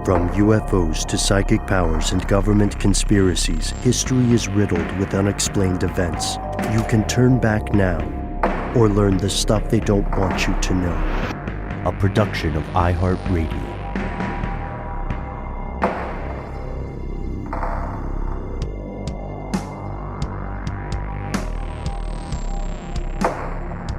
From UFOs to psychic powers and government conspiracies, history is riddled with unexplained events. You can turn back now or learn the stuff they don't want you to know. A production of iHeartRadio.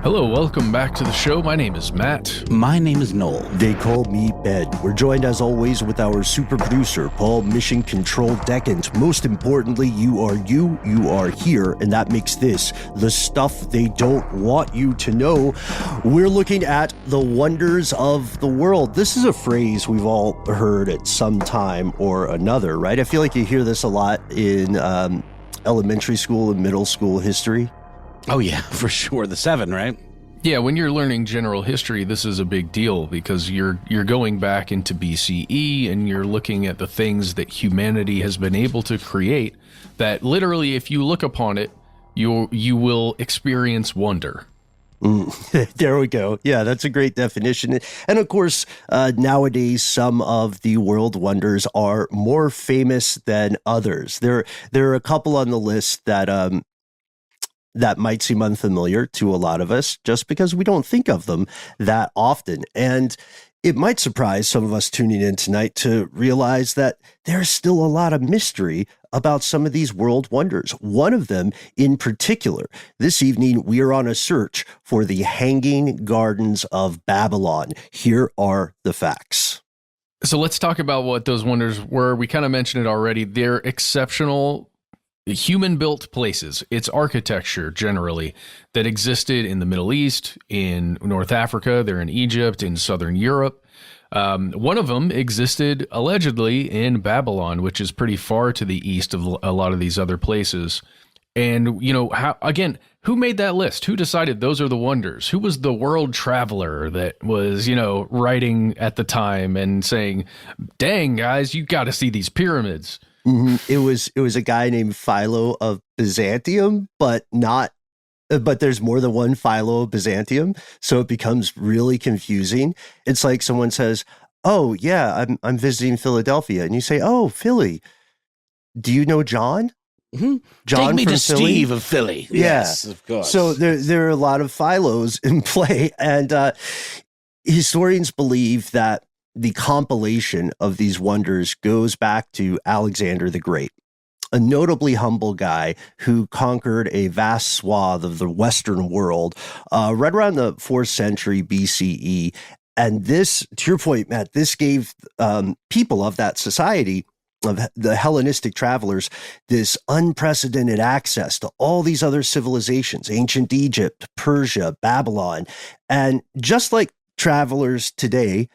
Hello, welcome back to the show. My name is Matt. My name is Noel. They call me Ben. We're joined as always with our super producer, Paul Mission Control Decant. Most importantly, you are here, and that makes this the stuff they don't want you to know. We're looking at the wonders of the world. This is a phrase we've all heard at some time or another, right? I feel like you hear this a lot in elementary school and middle school history. Oh, yeah, for sure. The 7, right? Yeah, when you're learning general history, this is a big deal because you're going back into BCE and you're looking at the things that humanity has been able to create that literally, if you look upon it, you will experience wonder. There we go. Yeah, that's a great definition. And of course, nowadays, some of the world wonders are more famous than others. There are a couple on the list that might seem unfamiliar to a lot of us just because we don't think of them that often. And it might surprise some of us tuning in tonight to realize that there's still a lot of mystery about some of these world wonders. One of them in particular, this evening, we are on a search for the Hanging Gardens of Babylon. Here are the facts. So let's talk about what those wonders were. We kind of mentioned it already. They're exceptional human-built places. It's architecture, generally, that existed in the Middle East, in North Africa, they're in Egypt, in Southern Europe. One of them existed, allegedly, in Babylon, which is pretty far to the east of a lot of these other places. And, you know, who made that list? Who decided those are the wonders? Who was the world traveler that was, writing at the time and saying, dang, guys, you got to see these pyramids? Mm-hmm. It was a guy named Philo of Byzantium, but there's more than one Philo of Byzantium, so it becomes really confusing. It's like someone says, "Oh yeah, I'm visiting Philadelphia," and you say, "Oh, Philly. Do you know John? Mm-hmm. John Take me from to Philly? Steve of Philly." Yes, of course. So there are a lot of Philos in play, and historians believe that the compilation of these wonders goes back to Alexander the Great, a notably humble guy who conquered a vast swath of the Western world right around the 4th century BCE. And this, to your point, Matt, this gave people of that society, of the Hellenistic travelers, this unprecedented access to all these other civilizations, ancient Egypt, Persia, Babylon. And just like travelers today,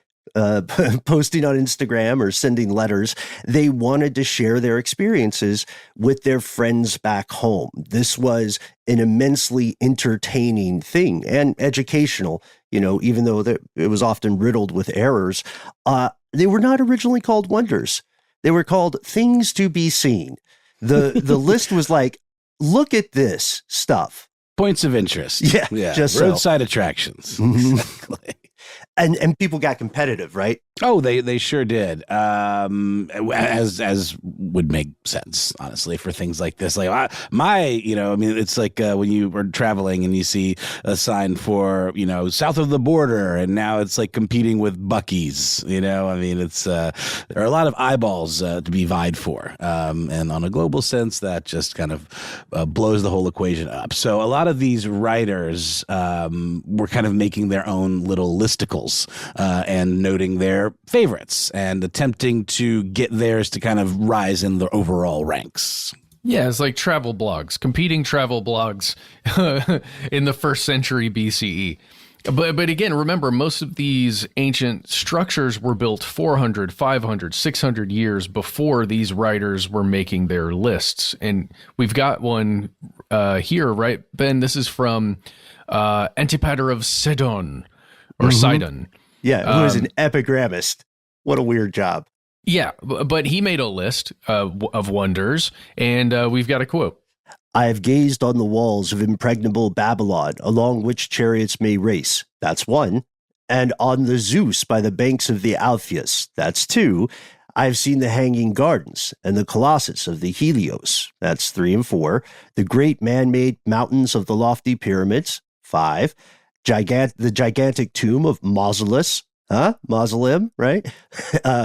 posting on Instagram or sending letters, they wanted to share their experiences with their friends back home. This was an immensely entertaining thing and educational, even though it was often riddled with errors. They were not originally called wonders. They were called things to be seen. The list was like, look at this stuff. Points of interest. Yeah. Just roadside attractions. Exactly. And people got competitive, right? Oh, they sure did. As would make sense, honestly, for things like this. Like it's like when you were traveling and you see a sign for, south of the border, and now it's like competing with Buc-ee's. It's there are a lot of eyeballs to be vied for, and on a global sense, that just kind of blows the whole equation up. So a lot of these writers were kind of making their own little listicles and noting their favorites and attempting to get theirs to kind of rise in the overall ranks. Yeah, it's like travel blogs, competing travel blogs in the 1st century BCE. But again, remember, most of these ancient structures were built 400, 500, 600 years before these writers were making their lists. And we've got one here, right, Ben? This is from Antipater of Sidon, or Sidon. Yeah, who is an epigrammist. What a weird job. Yeah, but he made a list of wonders, and we've got a quote. I have gazed on the walls of impregnable Babylon, along which chariots may race. That's one. And on the Zeus by the banks of the Alpheus. That's two. I've seen the Hanging Gardens and the Colossus of the Helios. That's 3 and 4. The great man-made mountains of the lofty pyramids. 5. The gigantic tomb of Mausolus. Mausoleum, right?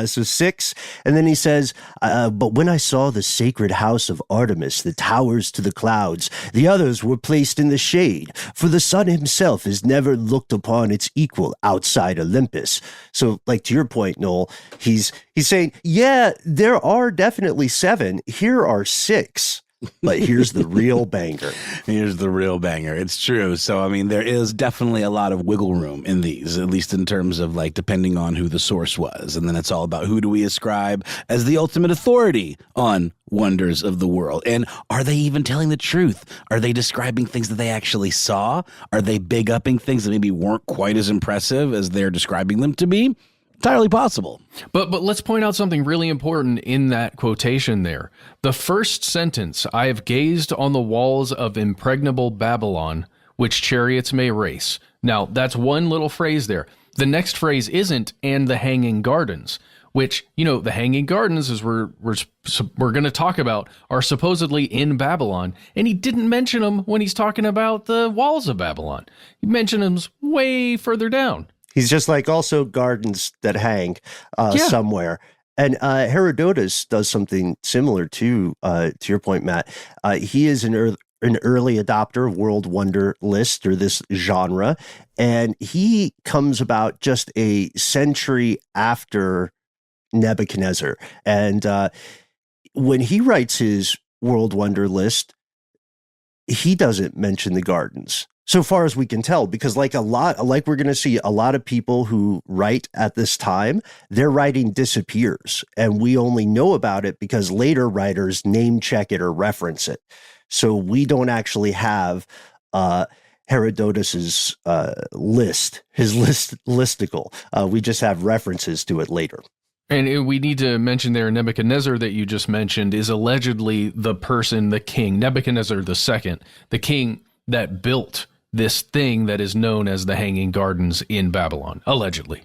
So 6. And then he says, but when I saw the sacred house of Artemis, the towers to the clouds, the others were placed in the shade, for the sun himself is never looked upon its equal outside Olympus. So, like, to your point, Noel, he's saying, yeah, there are definitely 7. Here are 6. But here's the real banger. Here's the real banger. It's true. So, I mean, there is definitely a lot of wiggle room in these, at least in terms of, like, depending on who the source was. And then it's all about who do we ascribe as the ultimate authority on wonders of the world. And are they even telling the truth? Are they describing things that they actually saw? Are they big-upping things that maybe weren't quite as impressive as they're describing them to be? Entirely possible. But let's point out something really important in that quotation there. The first sentence, I have gazed on the walls of impregnable Babylon, which chariots may race. Now, that's one little phrase there. The next phrase isn't, and the Hanging Gardens, which, you know, the Hanging Gardens, as we're going to talk about, are supposedly in Babylon. And he didn't mention them when he's talking about the walls of Babylon. He mentioned them way further down. He's just like also gardens that hang somewhere. And Herodotus does something similar to your point, Matt. He is an early adopter of World Wonder List, or this genre. And he comes about just a century after Nebuchadnezzar. And when he writes his World Wonder List, he doesn't mention the gardens, so far as we can tell, because like we're going to see a lot of people who write at this time, their writing disappears, and we only know about it because later writers name check it or reference it. So we don't actually have Herodotus's list, his listicle. We just have references to it later. And we need to mention there, Nebuchadnezzar that you just mentioned is allegedly the person, the king, Nebuchadnezzar II, the king that built this thing that is known as the Hanging Gardens in Babylon, allegedly.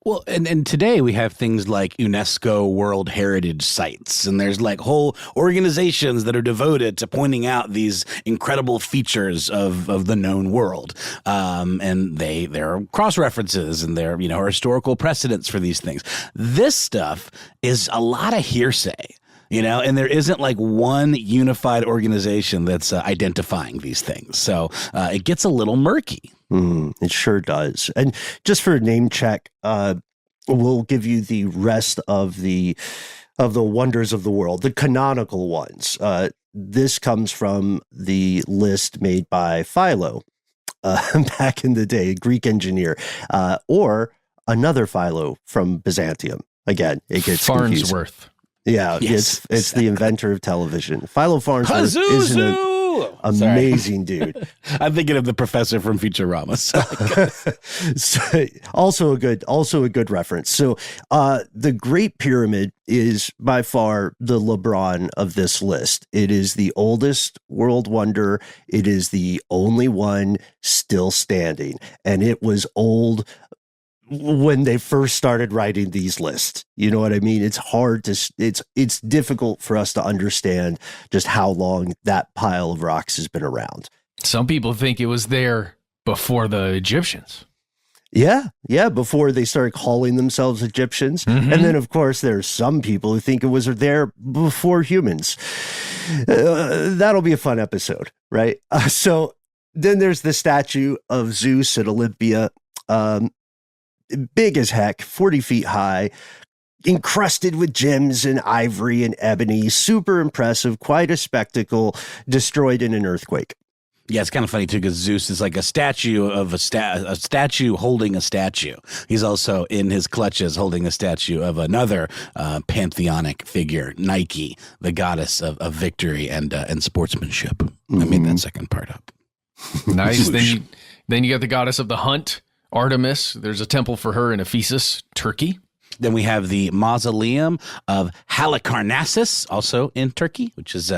Well, and today we have things like UNESCO World Heritage Sites, and there's like whole organizations that are devoted to pointing out these incredible features of the known world. And there are cross-references, and there are historical precedents for these things. This stuff is a lot of hearsay. And there isn't like one unified organization that's identifying these things. So it gets a little murky. It sure does. And just for a name check, we'll give you the rest of the wonders of the world, the canonical ones. This comes from the list made by Philo back in the day, a Greek engineer, or another Philo from Byzantium. Again, it gets Farnsworth. Confusing. Yeah, yes, it's the inventor of television. Philo Farnsworth is an amazing dude. I'm thinking of the professor from Futurama. Also a good reference. So the Great Pyramid is by far the LeBron of this list. It is the oldest world wonder. It is the only one still standing. And it was old when they first started writing these lists. You know what I mean? It's hard to, it's difficult for us to understand just how long that pile of rocks has been around. Some people think it was there before the Egyptians. Yeah, before they started calling themselves Egyptians. Mm-hmm. And then, of course, there's some people who think it was there before humans. That'll be a fun episode, right? So then there's the statue of Zeus at Olympia. Big as heck, 40 feet high, encrusted with gems and ivory and ebony, super impressive, quite a spectacle, destroyed in an earthquake. Yeah, it's kind of funny, too, because Zeus is like a statue of a statue holding a statue. He's also in his clutches holding a statue of another pantheonic figure, Nike, the goddess of victory and sportsmanship. Mm-hmm. I made that second part up. Nice. Then you got the goddess of the hunt, Artemis. There's a temple for her in Ephesus, Turkey. Then we have the mausoleum of Halicarnassus, also in Turkey, which is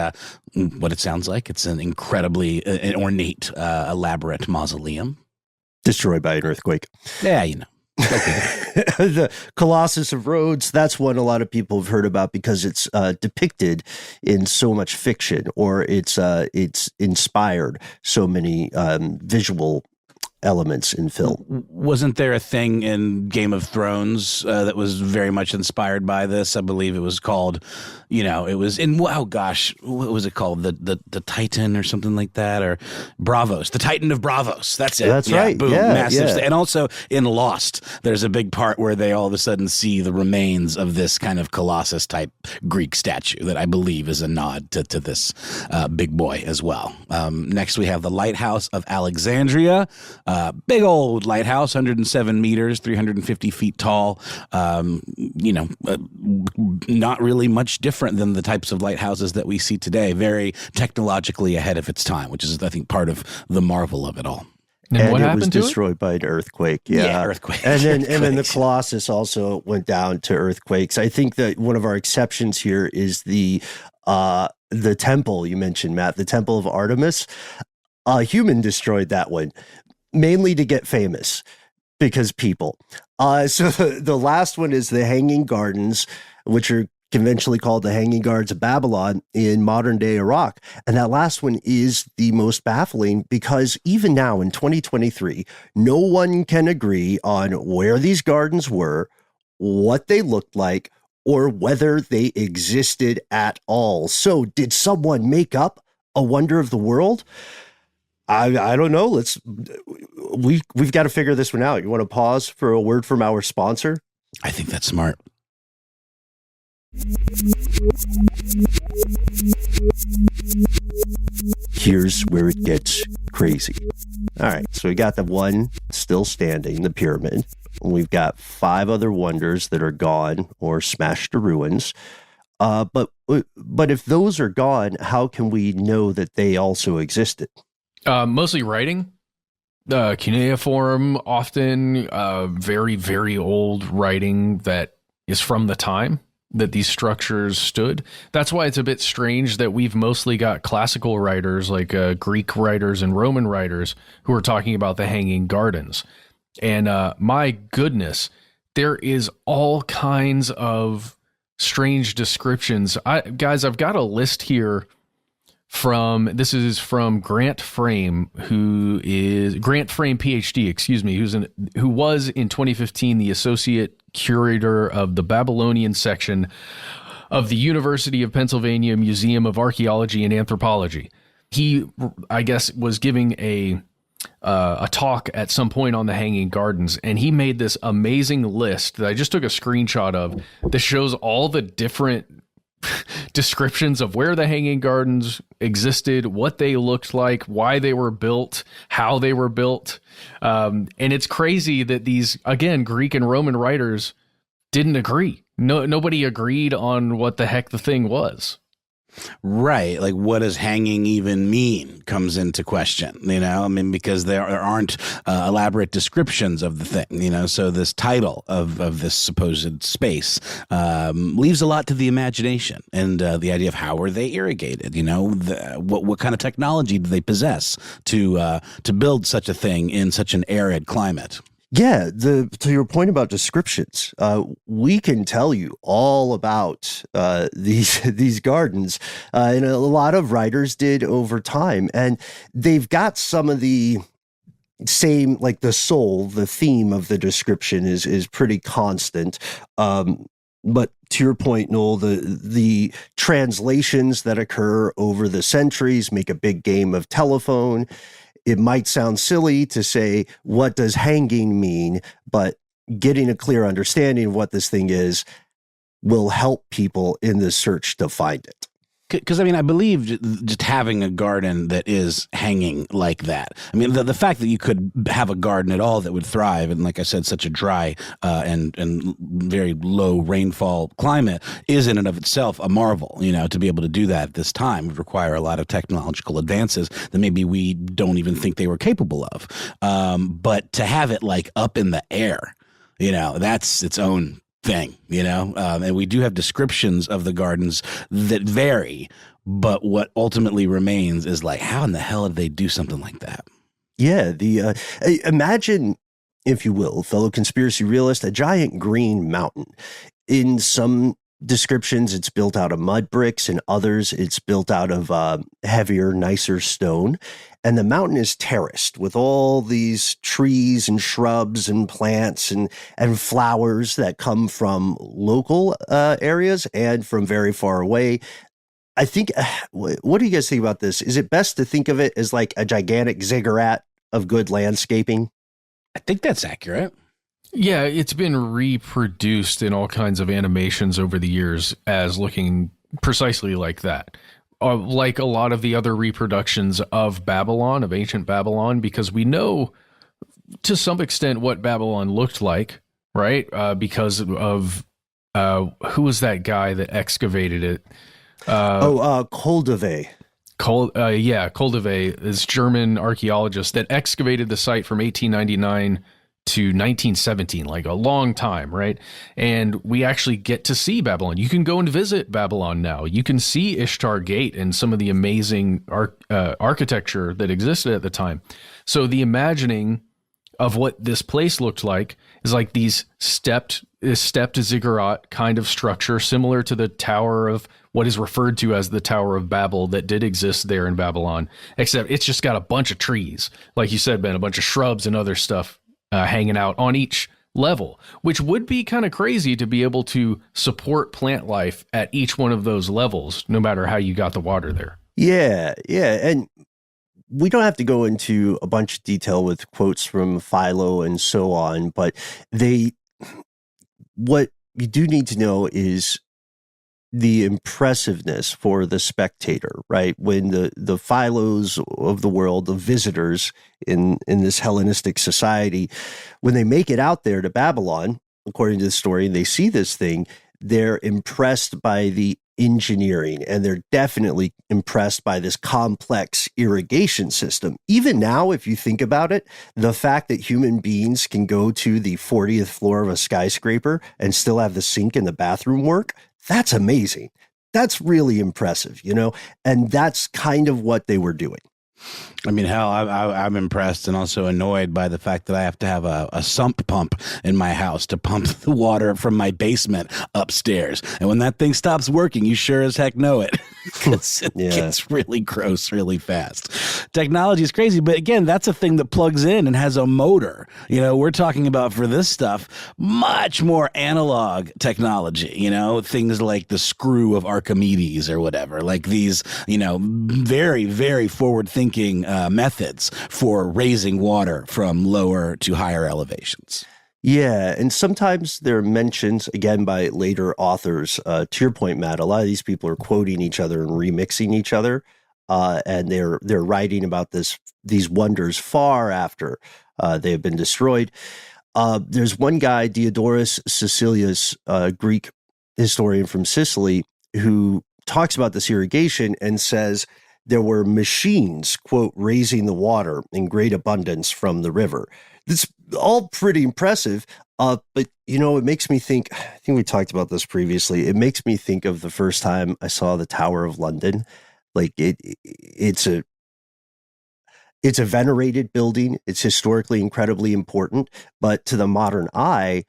what it sounds like. It's an incredibly ornate, elaborate mausoleum. Destroyed by an earthquake. Yeah, The Colossus of Rhodes, that's one a lot of people have heard about because it's depicted in so much fiction, or it's inspired so many visual elements in film. Wasn't there a thing in Game of Thrones that was very much inspired by this? I believe it was called, it was in, oh gosh, what was it called? The Titan or something like that, or Bravos, the Titan of Bravos. That's it. That's right. Boom, yeah, massive. yeah. And also in Lost, there's a big part where they all of a sudden see the remains of this kind of Colossus type Greek statue that I believe is a nod to this big boy as well. Next, we have the Lighthouse of Alexandria. Big old lighthouse, 107 meters, 350 feet tall. Not really much different than the types of lighthouses that we see today. Very technologically ahead of its time, which is, I think, part of the marvel of it all. And what it happened was to destroyed by an earthquake. Yeah, earthquake. And then the Colossus also went down to earthquakes. I think that one of our exceptions here is the temple you mentioned, Matt, the Temple of Artemis. A human destroyed that one, mainly to get famous, because people. So the last one is the Hanging Gardens, which are conventionally called the Hanging Gardens of Babylon in modern day Iraq. And that last one is the most baffling because even now in 2023, no one can agree on where these gardens were, what they looked like, or whether they existed at all. So did someone make up a wonder of the world? I don't know. We've got to figure this one out. You want to pause for a word from our sponsor? I think that's smart. Here's where it gets crazy. All right, so we got the one still standing, the pyramid. We've got 5 other wonders that are gone or smashed to ruins. But if those are gone, how can we know that they also existed? Mostly writing. Cuneiform, often very, very old writing that is from the time that these structures stood. That's why it's a bit strange that we've mostly got classical writers like Greek writers and Roman writers who are talking about the Hanging Gardens. And my goodness, there is all kinds of strange descriptions. Guys, I've got a list here this is from Grant Frame, Grant Frame PhD, who was in 2015 the associate curator of the Babylonian section of the University of Pennsylvania Museum of Archaeology and Anthropology. He, I guess, was giving a talk at some point on the Hanging Gardens, and he made this amazing list that I just took a screenshot of that shows all the different descriptions of where the Hanging Gardens existed, what they looked like, why they were built, how they were built. And it's crazy that these, again, Greek and Roman writers didn't agree. Nobody agreed on what the heck the thing was. Right. Like, what does hanging even mean comes into question, because there aren't elaborate descriptions of the thing, so this title of this supposed space leaves a lot to the imagination and the idea of how were they irrigated, what kind of technology do they possess to build such a thing in such an arid climate? Yeah, to your point about descriptions, we can tell you all about these gardens, and a lot of writers did over time, and they've got some of the same, like the theme of the description is pretty constant. But to your point, Noel, the translations that occur over the centuries make a big game of telephone. It might sound silly to say, what does hanging mean? But getting a clear understanding of what this thing is will help people in the search to find it. Because, I believe just having a garden that is hanging like that. The fact that you could have a garden at all that would thrive, and like I said, such a dry and very low rainfall climate is in and of itself a marvel. To be able to do that at this time would require a lot of technological advances that maybe we don't even think they were capable of. But to have it like up in the air, that's its own thing, and we do have descriptions of the gardens that vary, but what ultimately remains is like, how in the hell did they do something like that? Yeah, imagine if you will, fellow conspiracy realist, a giant green mountain. In some descriptions, it's built out of mud bricks. In others, it's built out of heavier, nicer stone. And the mountain is terraced with all these trees and shrubs and plants and flowers that come from local areas and from very far away. I think, what do you guys think about this? Is it best to think of it as like a gigantic ziggurat of good landscaping? I think that's accurate. Yeah, it's been reproduced in all kinds of animations over the years as looking precisely like that. Like a lot of the other reproductions of Babylon, of ancient Babylon, because we know to some extent what Babylon looked like, right? Because of who was that guy that excavated it? Koldewey. Koldewey is German archaeologist that excavated the site from 1899 to 1917, like a long time, right? And we actually get to see Babylon. You can go and visit Babylon now. You can see Ishtar Gate and some of the amazing architecture that existed at the time. So the imagining of what this place looked like is like these stepped ziggurat kind of structure, similar to the Tower of what is referred to as the Tower of Babel that did exist there in Babylon, except it's just got a bunch of trees. Like you said, Ben, a bunch of shrubs and other stuff hanging out on each level, which would be kind of crazy to be able to support plant life at each one of those levels, no matter how you got the water there. Yeah. And we don't have to go into a bunch of detail with quotes from Philo and so on, but what you do need to know is the impressiveness for the spectator, right? When the Philos of the world, the visitors in this Hellenistic society, when they make it out there to Babylon, according to the story, and they see this thing, they're impressed by the engineering, and they're definitely impressed by this complex irrigation system. Even now, if you think about it, the fact that human beings can go to the 40th floor of a skyscraper and still have the sink in the bathroom work, that's amazing. That's really impressive, and that's kind of what they were doing. I mean, hell, I'm impressed and also annoyed by the fact that I have to have a sump pump in my house to pump the water from my basement upstairs. And when that thing stops working, you sure as heck know it, because it gets really gross really fast. Technology is crazy, but again, that's a thing that plugs in and has a motor. We're talking about, for this stuff, much more analog technology, things like the screw of Archimedes or whatever, like these, very, very forward-thinking methods for raising water from lower to higher elevations. Yeah, and sometimes there are mentions, again, by later authors. To your point, Matt, a lot of these people are quoting each other and remixing each other, and they're writing about these wonders far after they have been destroyed. There's one guy, Diodorus Siculus, a Greek historian from Sicily, who talks about this irrigation and says there were machines, quote, raising the water in great abundance from the river. It's all pretty impressive, but, it makes me think, I think we talked about this previously, it makes me think of the first time I saw the Tower of London. Like, it's a venerated building. It's historically incredibly important, but to the modern eye,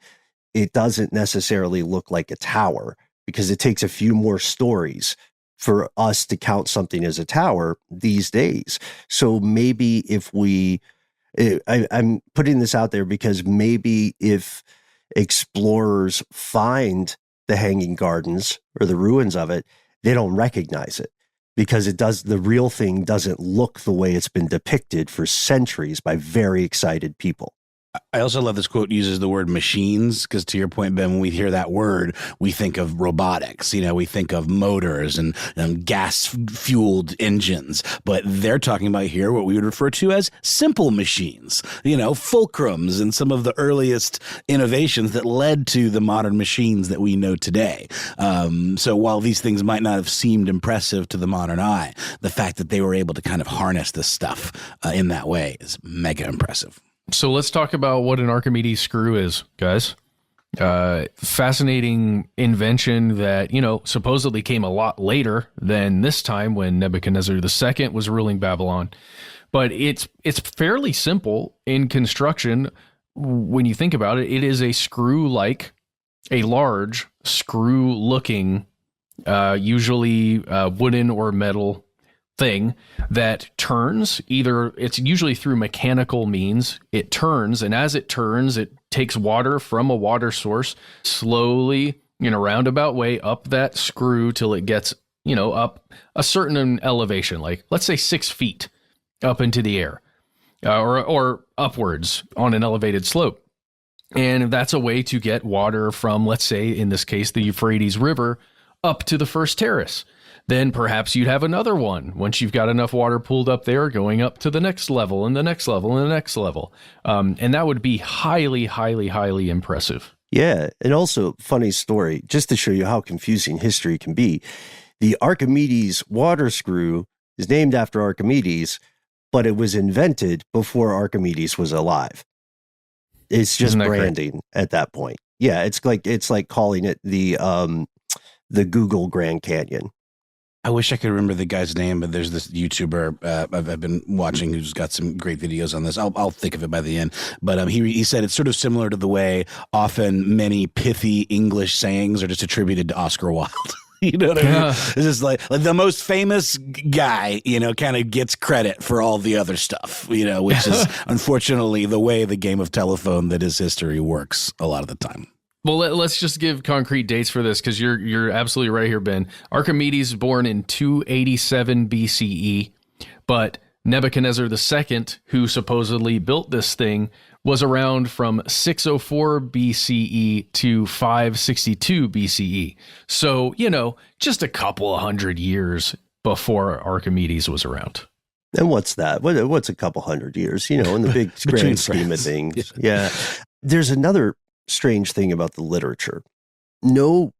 it doesn't necessarily look like a tower because it takes a few more stories for us to count something as a tower these days. So maybe if I'm putting this out there because maybe if explorers find the Hanging Gardens or the ruins of it, they don't recognize it because the real thing doesn't look the way it's been depicted for centuries by very excited people. I also love this quote uses the word machines because, to your point, Ben, when we hear that word, we think of robotics. We think of motors and gas-fueled engines. But they're talking about here what we would refer to as simple machines, fulcrums and some of the earliest innovations that led to the modern machines that we know today. So while these things might not have seemed impressive to the modern eye, the fact that they were able to kind of harness this stuff in that way is mega impressive. So let's talk about what an Archimedes screw is, guys. Fascinating invention that, supposedly came a lot later than this time when Nebuchadnezzar II was ruling Babylon. But it's fairly simple in construction. when you think about it, it is a large screw-looking, usually wooden or metal thing that turns. Either it's usually through mechanical means. It turns, and as it turns, it takes water from a water source slowly in a roundabout way up that screw till it gets, up a certain elevation, like let's say 6 feet up into the air, or upwards on an elevated slope. And that's a way to get water from, let's say, in this case, the Euphrates River up to the first terrace. Then perhaps you'd have another one once you've got enough water pooled up there, going up to the next level and the next level and the next level. And that would be highly, highly, highly impressive. Yeah. And also, funny story, just to show you how confusing history can be. The Archimedes water screw is named after Archimedes, but it was invented before Archimedes was alive. It's just branding at that point. Yeah, it's like calling it the Google Grand Canyon. I wish I could remember the guy's name, but there's this YouTuber I've been watching who's got some great videos on this. I'll think of it by the end. But he said it's sort of similar to the way often many pithy English sayings are just attributed to Oscar Wilde. You know what I mean? It's just like the most famous guy, kind of gets credit for all the other stuff, which is unfortunately the way the game of telephone that is history works a lot of the time. Well, let's just give concrete dates for this, because you're absolutely right here, Ben. Archimedes born in 287 BCE, but Nebuchadnezzar II, who supposedly built this thing, was around from 604 BCE to 562 BCE. So, just a couple of hundred years before Archimedes was around. And what's that? What's a couple hundred years, in the big grand scheme of things? Yeah. There's another strange thing about the literature. No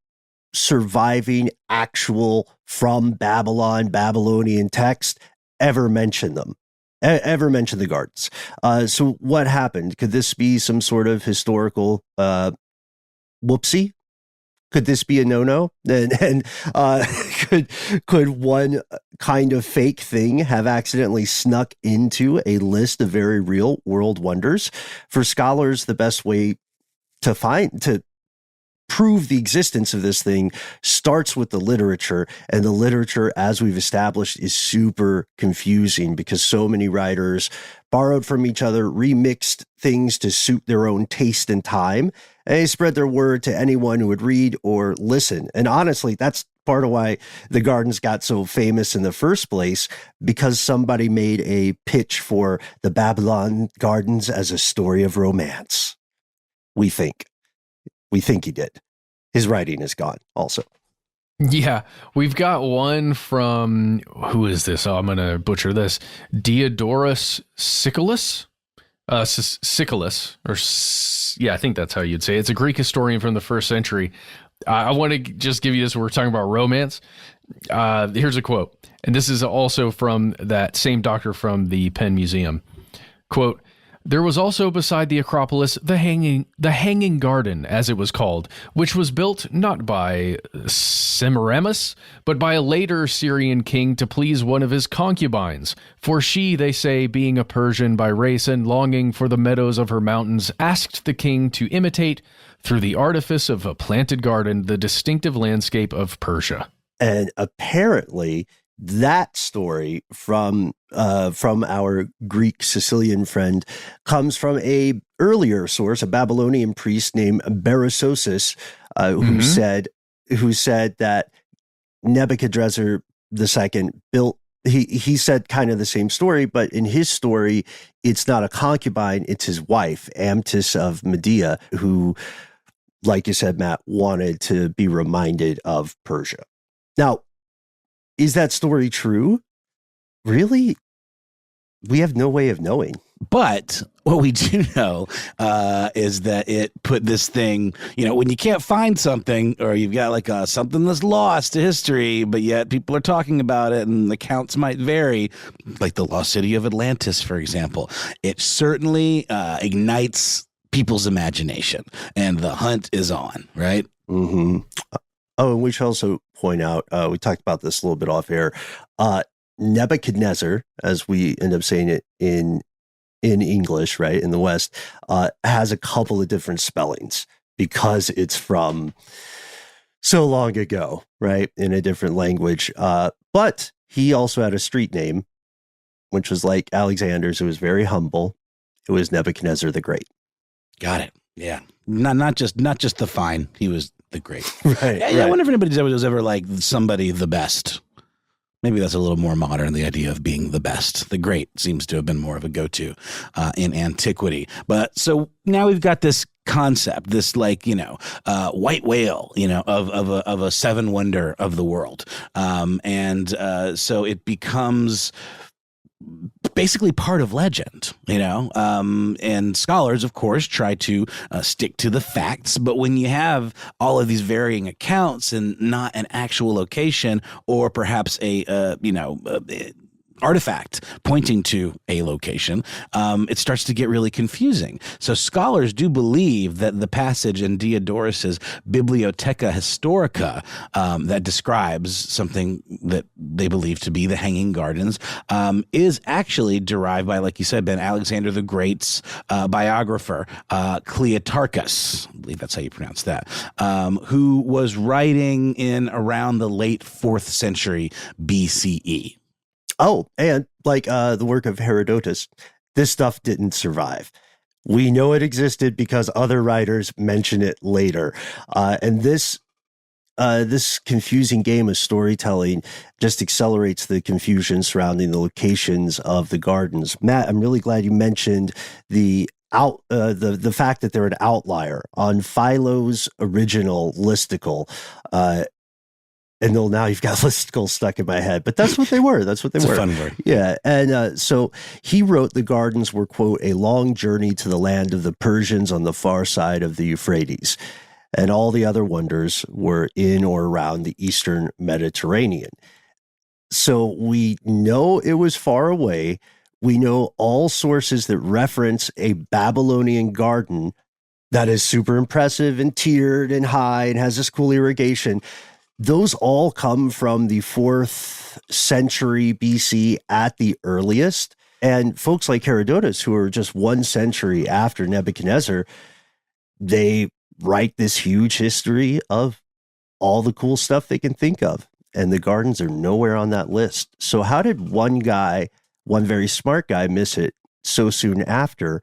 surviving actual from Babylonian text ever mention them. Ever mention the gardens. So what happened? Could this be some sort of historical whoopsie? Could this be a no-no? And could one kind of fake thing have accidentally snuck into a list of very real world wonders? For scholars, the best way to prove the existence of this thing starts with the literature, and the literature, as we've established, is super confusing because so many writers borrowed from each other, remixed things to suit their own taste and time, and they spread their word to anyone who would read or listen. And honestly, that's part of why the gardens got so famous in the first place, because somebody made a pitch for the Babylon Gardens as a story of romance. We think he did. His writing is gone also. Yeah, we've got one from, who is this? Oh, I'm going to butcher this. Diodorus Siculus? Siculus, I think that's how you'd say it. It's a Greek historian from the 1st century. I want to just give you this. We're talking about romance. Here's a quote. And this is also from that same doctor from the Penn Museum. Quote, "There was also beside the Acropolis the hanging garden, as it was called, which was built not by Semiramis, but by a later Syrian king to please one of his concubines. For she, they say, being a Persian by race and longing for the meadows of her mountains, asked the king to imitate, through the artifice of a planted garden, the distinctive landscape of Persia." And apparently that story from our Greek Sicilian friend comes from a earlier source, a Babylonian priest named Berososus, who said that Nebuchadnezzar II built. He said kind of the same story, but in his story, it's not a concubine; it's his wife, Amtis of Medea, who, like you said, Matt, wanted to be reminded of Persia. Now, is that story true? Really? We have no way of knowing. But what we do know is that it put this thing, when you can't find something, or you've got like something that's lost to history, but yet people are talking about it and the counts might vary, like the lost city of Atlantis, for example. It certainly ignites people's imagination, and the hunt is on, right? Mm-hmm. Oh, and we should also point out, we talked about this a little bit off air, Nebuchadnezzar, as we end up saying it in in English, right, in the West, has a couple of different spellings because it's from so long ago, right, in a different language. But he also had a street name, which was like Alexander's. It was very humble. It was Nebuchadnezzar the Great. Got it. Yeah. Not just the fine. He was the great. Right. I wonder if anybody was ever like somebody the best. Maybe that's a little more modern, the idea of being the best. The great seems to have been more of a go-to in antiquity. But so now we've got this concept, this like, white whale, of a seven wonder of the world. So it becomes basically part of legend, and scholars, of course, try to stick to the facts. But when you have all of these varying accounts and not an actual location or perhaps a artifact pointing to a location, it starts to get really confusing. So scholars do believe that the passage in Diodorus's Bibliotheca Historica that describes something that they believe to be the Hanging Gardens is actually derived by, like you said, Ben, Alexander the Great's biographer, Cleotarchus, I believe that's how you pronounce that, who was writing in around the late 4th century BCE. Oh, and like the work of Herodotus, this stuff didn't survive. We know it existed because other writers mention it later. And this confusing game of storytelling just accelerates the confusion surrounding the locations of the gardens. Matt, I'm really glad you mentioned the fact that they're an outlier on Philo's original listicle. And now you've got listicle stuck in my head, but that's what they were. That's what they were. It's a fun word. Yeah. And so he wrote the gardens were, quote, a long journey to the land of the Persians on the far side of the Euphrates. And all the other wonders were in or around the Eastern Mediterranean. So we know it was far away. We know all sources that reference a Babylonian garden that is super impressive and tiered and high and has this cool irrigation. Those all come from the 4th century BC at the earliest. And folks like Herodotus, who are just 1 century after Nebuchadnezzar, they write this huge history of all the cool stuff they can think of. And the gardens are nowhere on that list. So how did one very smart guy, miss it so soon after?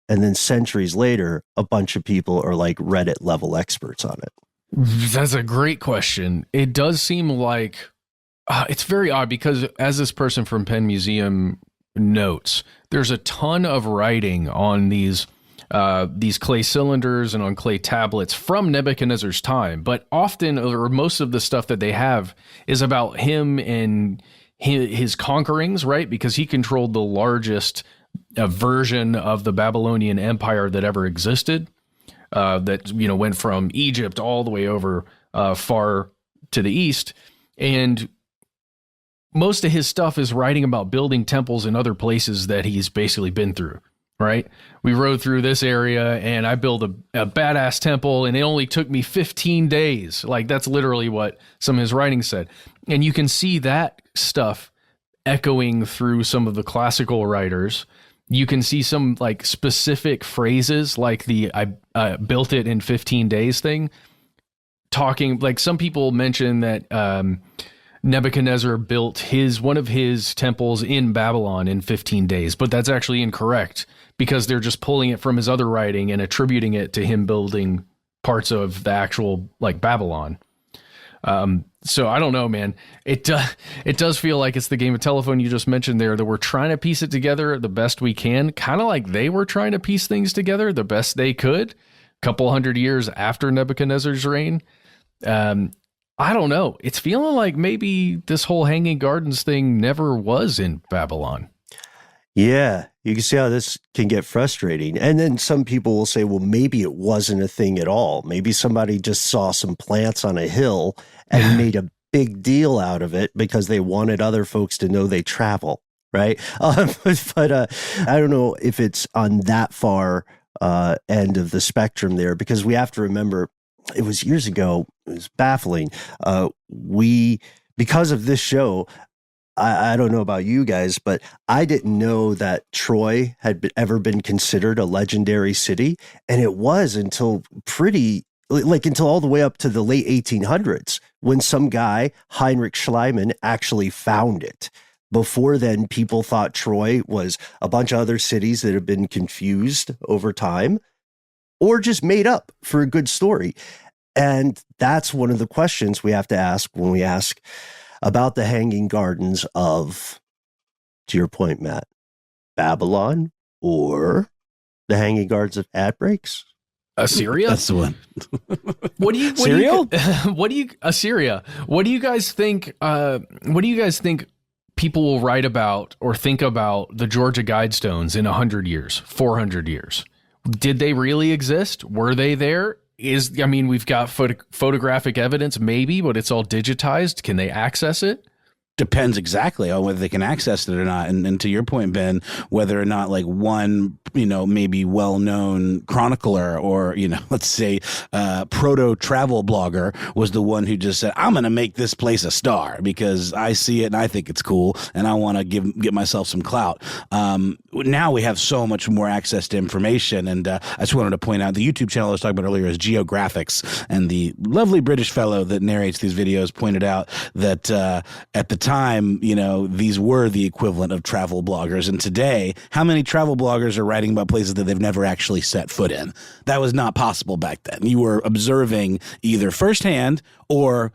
And then centuries later, a bunch of people are like Reddit level experts on it. That's a great question. It does seem like it's very odd because, as this person from Penn Museum notes, there's a ton of writing on these clay cylinders and on clay tablets from Nebuchadnezzar's time, but often, or most of the stuff that they have is about him and his conquerings, right? Because he controlled the largest version of the Babylonian Empire that ever existed. That went from Egypt all the way over far to the east, and most of his stuff is writing about building temples in other places that he's basically been through. Right? We rode through this area, and I built a badass temple, and it only took me 15 days. Like, that's literally what some of his writing said, and you can see that stuff echoing through some of the classical writers. You can see some like specific phrases like the I built it in 15 days thing, talking like some people mention that Nebuchadnezzar built one of his temples in Babylon in 15 days, but that's actually incorrect because they're just pulling it from his other writing and attributing it to him building parts of the actual like Babylon. So I don't know, man. It does feel like it's the game of telephone you just mentioned there, that we're trying to piece it together the best we can, kind of like they were trying to piece things together the best they could a couple hundred years after Nebuchadnezzar's reign. I don't know. It's feeling like maybe this whole Hanging Gardens thing never was in Babylon. Yeah, you can see how this can get frustrating. And then some people will say, well, maybe it wasn't a thing at all. Maybe somebody just saw some plants on a hill and made a big deal out of it because they wanted other folks to know they travel, right? But I don't know if it's on that far end of the spectrum there, because we have to remember it was years ago. It was baffling. Because of this show, I don't know about you guys, but I didn't know that Troy had ever been considered a legendary city. And it was until until all the way up to the late 1800s when some guy, Heinrich Schliemann, actually found it. Before then, people thought Troy was a bunch of other cities that had been confused over time or just made up for a good story. And that's one of the questions we have to ask when we ask about the Hanging Gardens of, to your point, Matt, Babylon or the Hanging Gardens of Adbreaks? Assyria? That's the one. Assyria? What do you guys think? What do you guys think people will write about or think about the Georgia Guidestones in 100 years, 400 years? Did they really exist? Were they there? We've got photographic evidence, maybe, but it's all digitized. Can they access it? Depends exactly on whether they can access it or not. And to your point, Ben, whether or not like one, maybe well-known chronicler or, let's say proto travel blogger was the one who just said, I'm going to make this place a star because I see it and I think it's cool and I want to get myself some clout. Now we have so much more access to information. And I just wanted to point out the YouTube channel I was talking about earlier is Geographics. And the lovely British fellow that narrates these videos pointed out that at the time, these were the equivalent of travel bloggers. And today, how many travel bloggers are writing about places that they've never actually set foot in? That was not possible back then. You were observing either firsthand or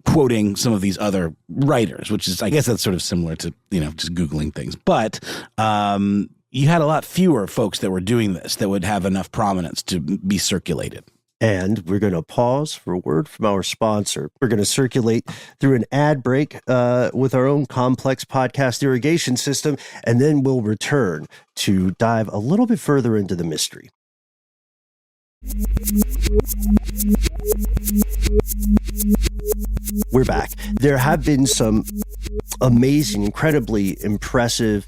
quoting some of these other writers, which is, I guess that's sort of similar to, just Googling things. But you had a lot fewer folks that were doing this that would have enough prominence to be circulated. And we're going to pause for a word from our sponsor. We're going to circulate through an ad break with our own complex podcast irrigation system, and then we'll return to dive a little bit further into the mystery. We're back. There have been some amazing, incredibly impressive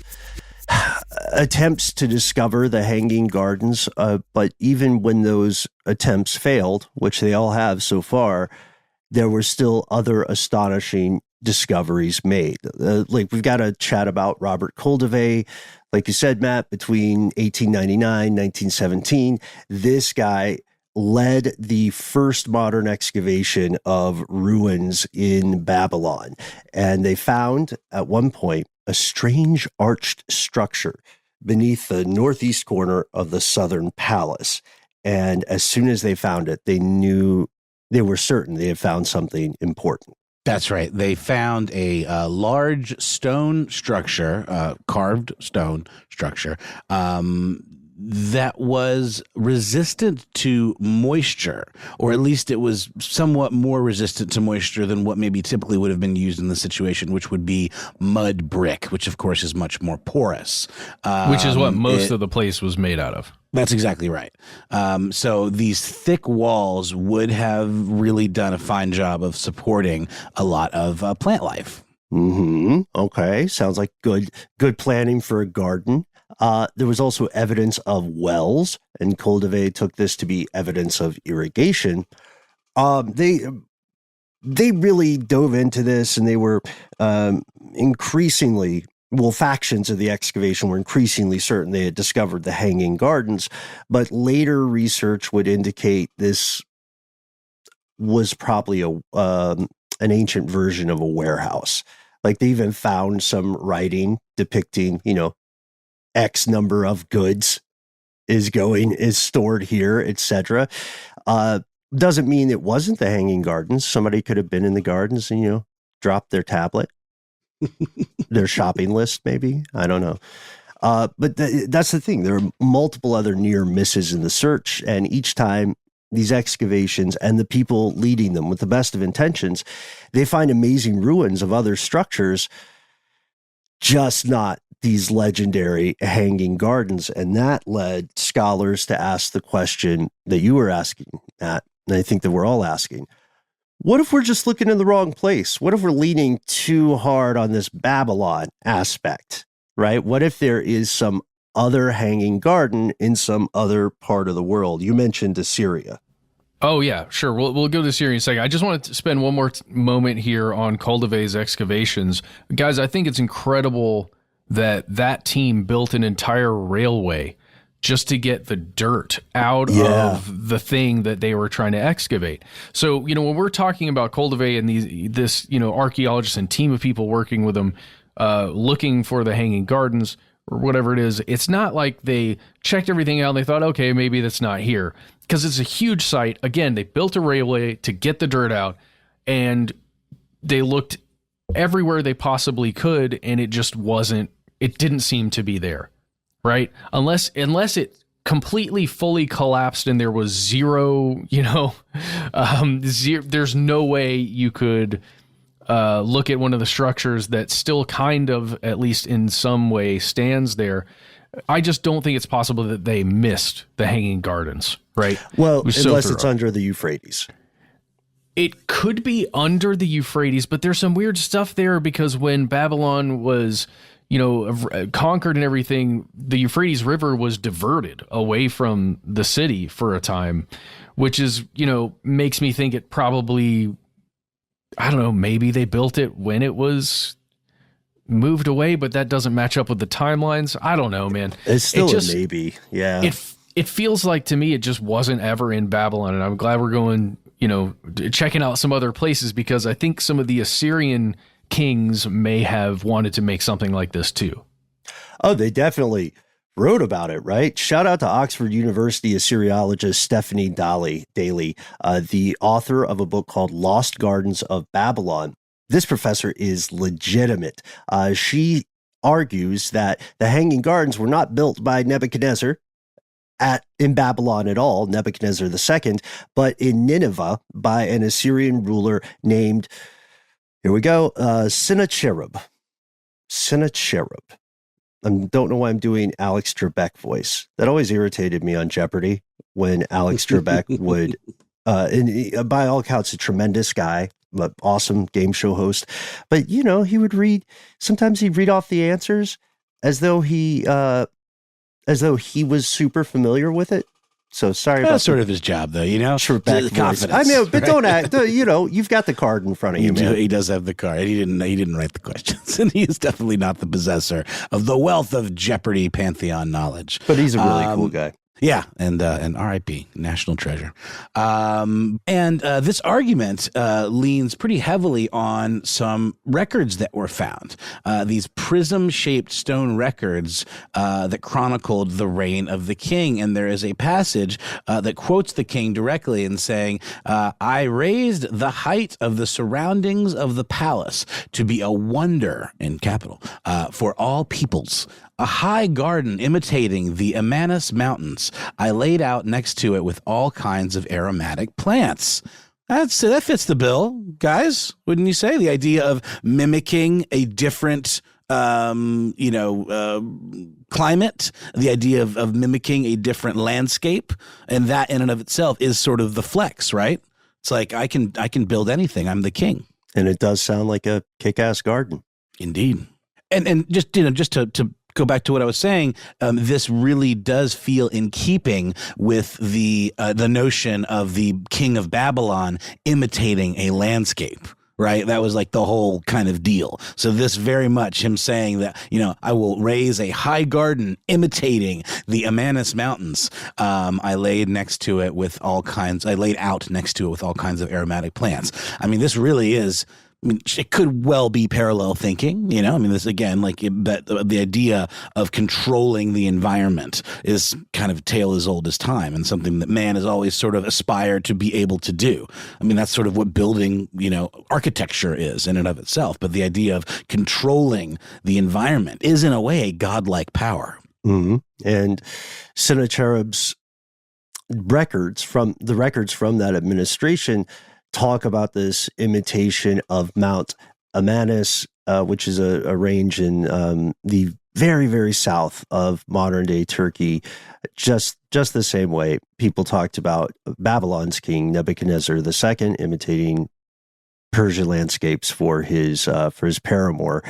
attempts to discover the Hanging Gardens, but even when those attempts failed, which they all have so far, there were still other astonishing discoveries made. We've got to chat about Robert Coldevay. Like you said, Matt, between 1899, 1917, this guy led the first modern excavation of ruins in Babylon. And they found at one point a strange arched structure beneath the northeast corner of the southern palace. And as soon as they found it, they were certain they had found something important. That's right. They found a large stone structure, carved stone structure, that was resistant to moisture, or at least it was somewhat more resistant to moisture than what maybe typically would have been used in the situation, which would be mud brick, which of course is much more porous. Which is what most of the place was made out of. That's exactly right. So these thick walls would have really done a fine job of supporting a lot of plant life. Mm-hmm. Okay. Sounds like good planning for a garden. There was also evidence of wells, and Coldevay took this to be evidence of irrigation. They really dove into this, and they were factions of the excavation were increasingly certain they had discovered the Hanging Gardens, but later research would indicate this was probably an ancient version of a warehouse. Like they even found some writing depicting, X number of goods is stored here, etc. Doesn't mean it wasn't the Hanging Gardens. Somebody could have been in the gardens and, dropped their tablet, their shopping list, maybe. I don't know. But that's the thing. There are multiple other near misses in the search. And each time these excavations and the people leading them with the best of intentions, they find amazing ruins of other structures, just not these legendary Hanging Gardens. And that led scholars to ask the question that you were asking, Matt, and I think that we're all asking. What if we're just looking in the wrong place? What if we're leaning too hard on this Babylon aspect, right? What if there is some other Hanging Garden in some other part of the world? You mentioned Assyria. Oh yeah, sure. We'll go to Syria in a second. I just wanted to spend one more moment here on Cultivet's excavations, guys. I think it's incredible that team built an entire railway just to get the dirt out of the thing that they were trying to excavate. So when we're talking about Cultivet and this archaeologists and team of people working with them, looking for the Hanging Gardens or whatever it is, it's not like they checked everything out and they thought, okay, maybe that's not here. Because it's a huge site. Again, they built a railway to get the dirt out, and they looked everywhere they possibly could, and it just wasn't, it didn't seem to be there, right? Unless it completely fully collapsed and there was zero, there's no way you could look at one of the structures that still kind of, at least in some way, stands there. I just don't think it's possible that they missed the Hanging Gardens, right? Well, unless it's under the Euphrates. It could be under the Euphrates, but there's some weird stuff there because when Babylon was, conquered and everything, the Euphrates River was diverted away from the city for a time, which is, makes me think it probably, I don't know, maybe they built it when it was moved away, but that doesn't match up with the timelines. I don't know, man. It's still a maybe. Yeah. It feels like to me it just wasn't ever in Babylon, and I'm glad we're going, checking out some other places because I think some of the Assyrian kings may have wanted to make something like this too. Oh, they definitely wrote about it, right? Shout out to Oxford University Assyriologist Stephanie Daly, the author of a book called Lost Gardens of Babylon. This professor is legitimate. She argues that the Hanging Gardens were not built by Nebuchadnezzar in Babylon at all, Nebuchadnezzar II, but in Nineveh by an Assyrian ruler named, here we go, Sennacherib. Sennacherib. I don't know why I'm doing Alex Trebek voice. That always irritated me on Jeopardy when Alex Trebek would, and by all accounts, a tremendous guy, an awesome game show host. But, he would sometimes he'd read off the answers as though he was super familiar with it. So sorry about that's sort of his job, though, Trebek voice. I know, but don't act. You've got the card in front of you, man. He does have the card. He didn't write the questions, and he is definitely not the possessor of the wealth of Jeopardy pantheon knowledge. But he's a really cool guy. Yeah, and R.I.P. National treasure. And this argument leans pretty heavily on some records that were found. These prism-shaped stone records that chronicled the reign of the king. And there is a passage that quotes the king directly in saying, I raised the height of the surroundings of the palace to be a wonder, in capital, for all peoples. A high garden imitating the Amanus Mountains. I laid out next to it with all kinds of aromatic plants. That fits the bill, guys. Wouldn't you say? The idea of mimicking a different, climate, the idea of mimicking a different landscape, and that in and of itself is sort of the flex, right? It's like I can build anything. I'm the king, and it does sound like a kick-ass garden, indeed. And just to go back to what I was saying, this really does feel in keeping with the notion of the king of Babylon imitating a landscape, right? That was like the whole kind of deal. So this very much him saying that, I will raise a high garden imitating the Amanus Mountains. I laid out next to it with all kinds of aromatic plants. I mean, this really is, it could well be parallel thinking, this again, the idea of controlling the environment is kind of a tale as old as time and something that man has always sort of aspired to be able to do. I mean, that's sort of what building, architecture is in and of itself. But the idea of controlling the environment is in a way a godlike power. Mm-hmm. And Sennacherib's records from that administration talk about this imitation of Mount Amanus, which is a range in the very, very south of modern-day Turkey, just the same way people talked about Babylon's king, Nebuchadnezzar II, imitating Persian landscapes for his paramour.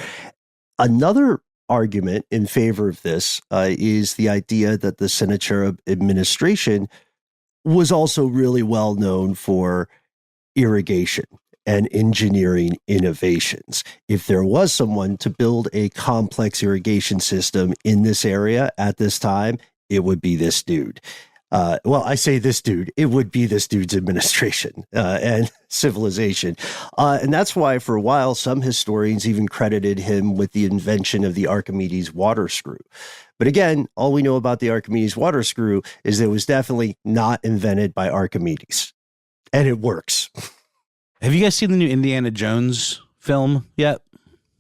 Another argument in favor of this is the idea that the Sennacherib administration was also really well known for irrigation and engineering innovations. If there was someone to build a complex irrigation system in this area at this time, it would be this dude. Well, I say this dude, it would be this dude's administration and civilization. And that's why for a while, some historians even credited him with the invention of the Archimedes water screw. But again, all we know about the Archimedes water screw is that it was definitely not invented by Archimedes. And it works. Have you guys seen the new Indiana Jones film yet?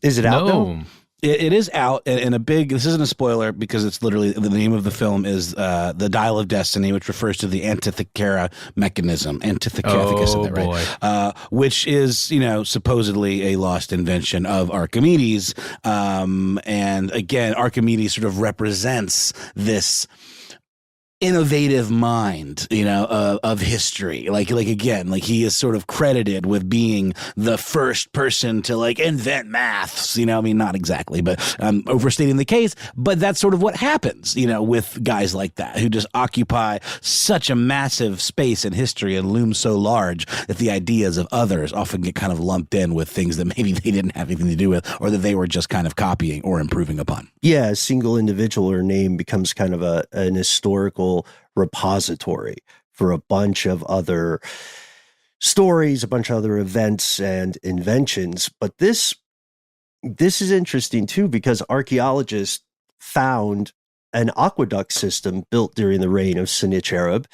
Is it out No. though? It is out, and this isn't a spoiler because it's literally, the name of the film is The Dial of Destiny, which refers to the Antikythera mechanism. I think I said that right. Which is, supposedly a lost invention of Archimedes. And again, Archimedes sort of represents this innovative mind, of history. Like he is sort of credited with being the first person to invent maths, not exactly, but overstating the case, but that's sort of what happens, with guys like that who just occupy such a massive space in history and loom so large that the ideas of others often get kind of lumped in with things that maybe they didn't have anything to do with, or that they were just kind of copying or improving upon. Yeah, a single individual or name becomes kind of an historical repository for a bunch of other stories, a bunch of other events and inventions. But this is interesting too, because archaeologists found an aqueduct system built during the reign of Sennacherib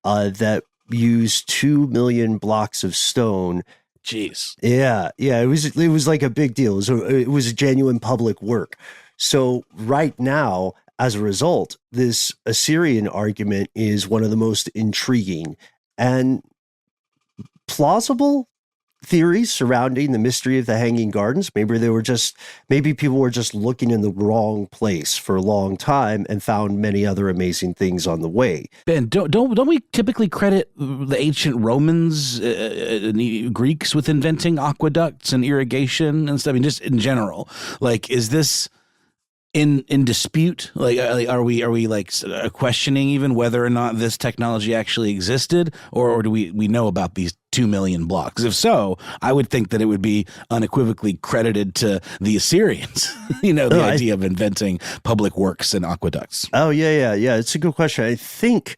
that used 2 million blocks of stone. Jeez. Yeah. It was like a big deal. It was a genuine public work. So right now, as a result, this Assyrian argument is one of the most intriguing and plausible theories surrounding the mystery of the Hanging Gardens. Maybe people were just looking in the wrong place for a long time and found many other amazing things on the way. Ben, don't we typically credit the ancient Romans, Greeks with inventing aqueducts and irrigation and stuff? I mean, just in general, is this in dispute? Are we questioning even whether or not this technology actually existed, or do we know about these 2 million blocks? If so, I would think that it would be unequivocally credited to the Assyrians, idea of inventing public works and aqueducts. Oh, yeah. It's a good question. I think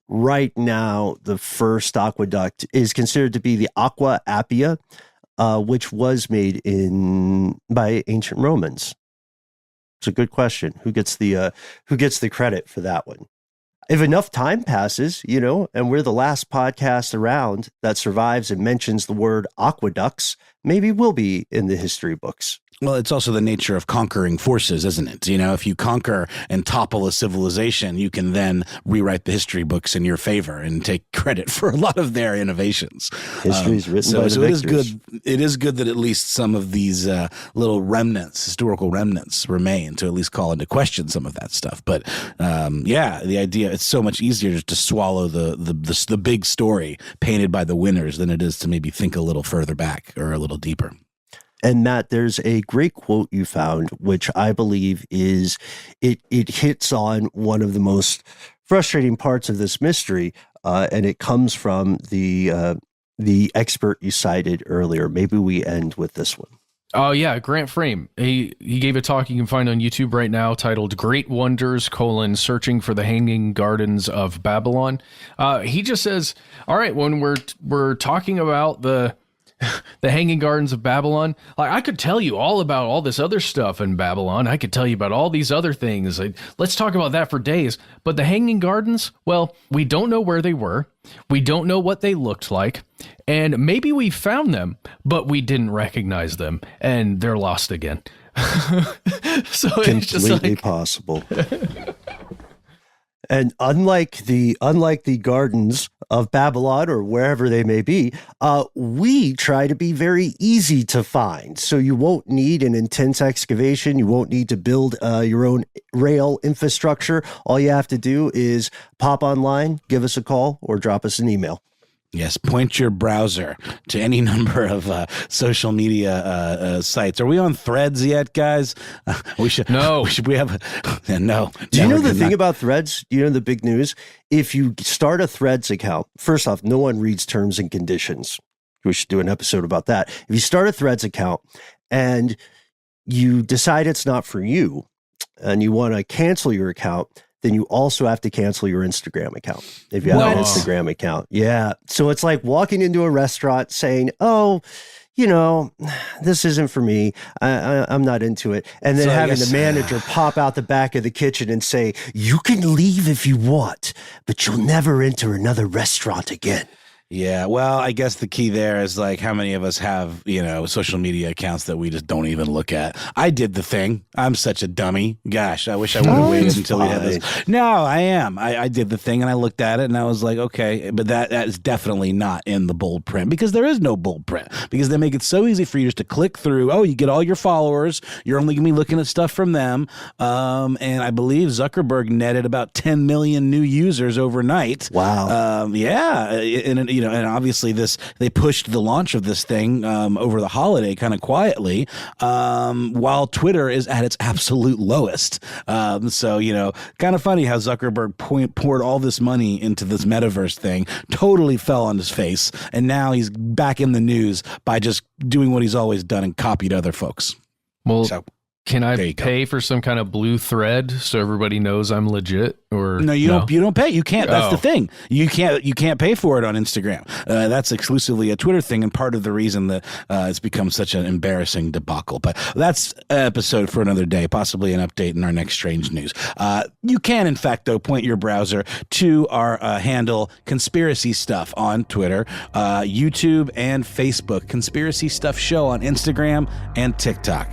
right now the first aqueduct is considered to be the Aqua Appia, which was made by ancient Romans. It's a good question. Who gets the credit for that one? If enough time passes, and we're the last podcast around that survives and mentions the word aqueducts, maybe we'll be in the history books. Well, it's also the nature of conquering forces, isn't it? If you conquer and topple a civilization, you can then rewrite the history books in your favor and take credit for a lot of their innovations. History is written by the victors. It is good that at least some of these little historical remnants remain to at least call into question some of that stuff. But the idea, it's so much easier just to swallow the big story painted by the winners than it is to maybe think a little further back or a little deeper. And Matt, there's a great quote you found, which I believe it hits on one of the most frustrating parts of this mystery, and it comes from the expert you cited earlier. Maybe we end with this one. Oh yeah, Grant Frame. He gave a talk you can find on YouTube right now titled "Great Wonders: Searching for the Hanging Gardens of Babylon." He just says, "All right, when we're talking about the Hanging Gardens of Babylon, I could tell you all about all this other stuff in Babylon. I could tell you about all these other things. Let's talk about that for days. But the Hanging Gardens, well, we don't know where they were. We don't know what they looked like. And maybe we found them, but we didn't recognize them. And they're lost again." So it's just completely possible. And unlike the gardens of Babylon or wherever they may be, we try to be very easy to find. So you won't need an intense excavation. You won't need to build your own rail infrastructure. All you have to do is pop online, give us a call, or drop us an email. Yes, point your browser to any number of social media sites. Are we on Threads yet, guys? We should. No. We have. No. Do you know the thing about Threads? You know the big news? If you start a Threads account, first off, no one reads terms and conditions. We should do an episode about that. If you start a Threads account and you decide it's not for you and you want to cancel your account, then you also have to cancel your Instagram account if you have an Instagram account. Yeah. So it's like walking into a restaurant saying, oh, this isn't for me. I'm not into it. And then having the manager pop out the back of the kitchen and say, you can leave if you want, but you'll never enter another restaurant again. Yeah, well, I guess the key there is like how many of us have, social media accounts that we just don't even look at. I did the thing. I'm such a dummy. Gosh, I wish I would have waited until we had this. No, I am. I did the thing and I looked at it and I was like, okay, but that is definitely not in the bold print because there is no bold print because they make it so easy for you just to click through. Oh, you get all your followers. You're only going to be looking at stuff from them. And I believe Zuckerberg netted about 10 million new users overnight. Wow. Yeah. And obviously they pushed the launch of this thing over the holiday kind of quietly, while Twitter is at its absolute lowest. So, kind of funny how Zuckerberg poured all this money into this metaverse thing, totally fell on his face, and now he's back in the news by just doing what he's always done and copied other folks. Well, can I pay for some kind of blue thread so everybody knows I'm legit? Or no, you don't pay. You can't. That's the thing. You can't pay for it on Instagram. That's exclusively a Twitter thing, and part of the reason that it's become such an embarrassing debacle. But that's an episode for another day, possibly an update in our next strange news. You can, in fact, though, point your browser to our handle Conspiracy Stuff on Twitter, YouTube, and Facebook. Conspiracy Stuff Show on Instagram and TikTok.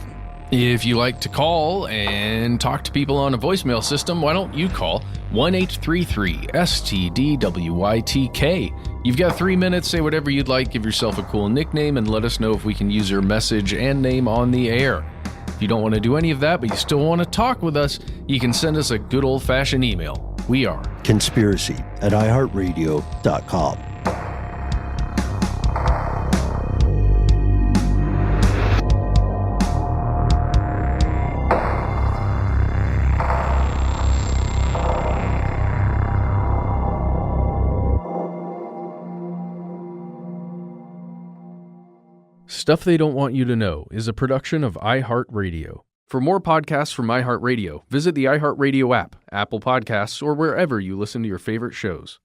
If you like to call and talk to people on a voicemail system, why don't you call 1-833-STDWYTK. You've got 3 minutes, say whatever you'd like, give yourself a cool nickname, and let us know if we can use your message and name on the air. If you don't want to do any of that, but you still want to talk with us, you can send us a good old-fashioned email. We are conspiracy@iHeartRadio.com. Stuff They Don't Want You to Know is a production of iHeartRadio. For more podcasts from iHeartRadio, visit the iHeartRadio app, Apple Podcasts, or wherever you listen to your favorite shows.